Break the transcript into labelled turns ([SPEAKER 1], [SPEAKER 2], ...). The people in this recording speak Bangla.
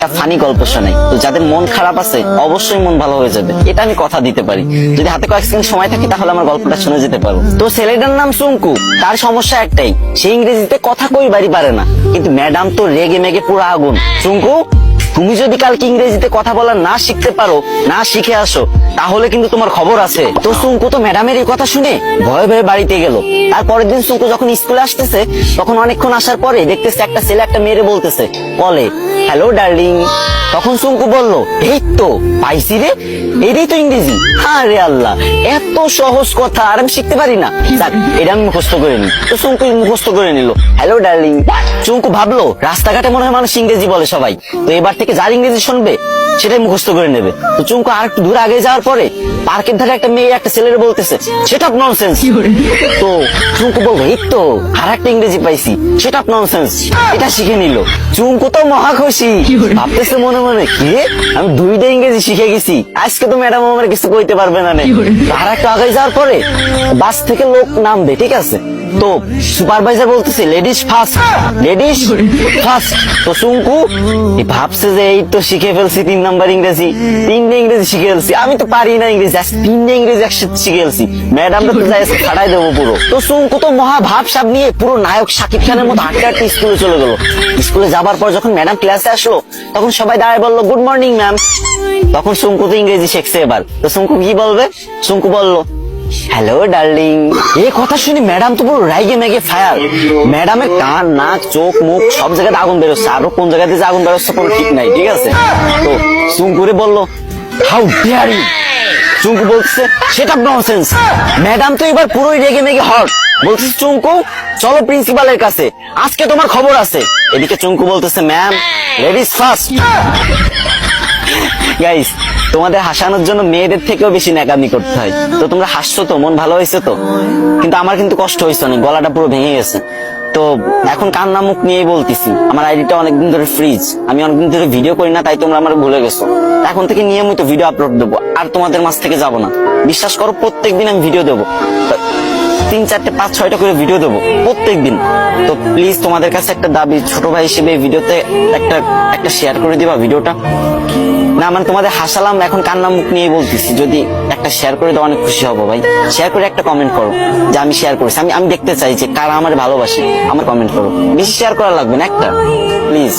[SPEAKER 1] ফানি গল্প শোনাই, তো যাদের মন খারাপ আছে অবশ্যই মন ভালো হয়ে যাবে, এটা আমি কথা দিতে পারি। যদি হাতে কয়েক সেকেন্ড সময় থাকে তাহলে আমার গল্পটা শুনে যেতে পারো। তো ছেলেটার নাম চুঙ্কু, তার সমস্যা একটাই, সে ইংরেজিতে কথা কইবারই পারে না, কিন্তু ম্যাডাম তো রেগে মেগে পুরো আগুন। চুঙ্কু, তুমি যদি কালকে ইংরেজিতে কথা বলা না শিখতে পারো, না শিখে আসো, তাহলে কিন্তু তোমার খবর আছে। তো চুঙ্কু তো ম্যাডামের এই কথা শুনে ভয়ে ভয়ে বাড়িতে গেল। তারপরের দিন চুঙ্কু যখন স্কুলে আসতেছে, তখন অনেকক্ষণ আসার পরে দেখতেছে একটা ছেলে একটা মেয়েরে বলতেছে, বলে হ্যালো ডার্লিং। তখন চুঙ্কু বলল, এই তো পাইছি রে, এটাই তো ইংরেজি। আরে আল্লাহ, এত সহজ কথা আর আমি শিখতে পারি না, যাক এটা আমি মুখস্থ করে নি। তো চুঙ্কু মুখস্থ করে নিল হ্যালো ডার্লিং। চুঙ্কু ভাবলো রাস্তাঘাটে মনে হয় মানুষ ইংরেজি বলে সবাই, তো এবার থেকে যার ইংরেজি শুনবে সেটাই মুখস্থ করে নেবে। তো চুঙ্কু আর একটু দূর আগে যাওয়ার পরে পার্কের ধারে একটা মেয়ে একটা ছেলের বলতেছে সেট অফ ননসেন্স। তো চুঙ্কু বলবো এই তো আর একটা ইংরেজি পাইছি, সেট অফ ননসেন্স, এটা শিখে নিল। চুঙ্কু তো মহা খুশি, ভাবতেছে মনে মনে কি রে, আমি দুইটা ইংরেজি শিখে গেছি, আজকে তো ম্যাডাম আমার কিছু কইতে পারবে না। আর একটু আগে যাওয়ার পরে বাস থেকে লোক নামবে, ঠিক আছে, তো সুপারভাইজার বলতেছে লেডিস ফার্স্ট, লেডিস ফার্স্ট। তো চুঙ্কু ভাবছে যে এই তো শিখে ফেলছি 3 নাম্বার ইংরেজি, 3টে ইংরেজি শিখে ফেলছি, আমি তো পারি না ইংরেজি, 3টে ইংরেজি একসাথে শিখে ফেলছি, ম্যাডামটা তো যাই ছাড়াই দেবো পুরো। তো চুঙ্কু তো মহা ভাবসাব নিয়ে পুরো নায়ক শাকিব খানের মতো হাঁটতে হাঁটতে স্কুলে চলে গেল। স্কুলে যাবার পর যখন ম্যাডাম ক্লাসে আসলো, তখন সবাই দাঁড়ায় বললো গুড মর্নিং ম্যাম। তখন চুঙ্কু তো ইংরেজি শিখছে এবার, তো চুঙ্কু কি বলবে? চুঙ্কু বললো হ্যালো ডার্লিং। এই কথা শুনে ম্যাডাম তো পুরো রাইগে মেগে ফায়ার, ম্যাডামের কান নাক চোখ মুখ সব জায়গাতে আগুন বেরোচ্ছে, আরো কোন জায়গাতে যে আগুন বেরোচ্ছে কোনো ঠিক নাই, ঠিক আছে। তো চুঙ্কুরে বললো হাউ ডেয়ার ইউ। চুঙ্কু বলছে সেট অফ ননসেন্স। ম্যাডাম তো এবার পুরোই রেগে মেগে হট, বলছে চুঙ্কু চলো প্রিন্সিপালের কাছে, আজকে তোমার খবর আছে। এদিকে চুঙ্কু বলতেছে ম্যাম লেডিস ফার্স্ট। গাইস, তোমাদের হাসানোর জন্য মেয়েদের থেকেও বেশি ন্যাকামি করতে হয়। তো তোমরা হাসছো তো, মন ভালো হয়েছে তো, কিন্তু আমার কিন্তু কষ্ট হয়েছে অনেক, গলাটা পুরো ভেঙে গেছে। তো এখন কান্না মুখ নিয়েই বলতেছি, আমার আইডিটা অনেকদিন ধরে ফ্রিজ, আমি অনেকদিন ধরে ভিডিও করি না, তাই তোমরা আমার ভুলে গেছো। এখন থেকে নিয়মিত ভিডিও আপলোড দেবো, আর তোমাদের মাঝ থেকে যাবো না, বিশ্বাস করো। প্রত্যেকদিন আমি ভিডিও দেবো, 3, 4, 5, 6টা করে ভিডিও দেবো প্রত্যেকদিন। তো প্লিজ তোমাদের কাছে একটা দাবি, ছোট ভাই হিসেবে ভিডিওতে একটা শেয়ার করে দিবা ভিডিওটা। না মানে তোমাদের হাসালাম, এখন কান্না মুখ নিয়ে বলতেছি, যদি একটা শেয়ার করে দাও অনেক খুশি হবো ভাই। শেয়ার করে একটা কমেন্ট করো যে আমি শেয়ার করেছি, আমি দেখতে চাই যে কারা আমার ভালোবাসে, আমার কমেন্ট করো, বেশি শেয়ার করা লাগবে না, একটা প্লিজ।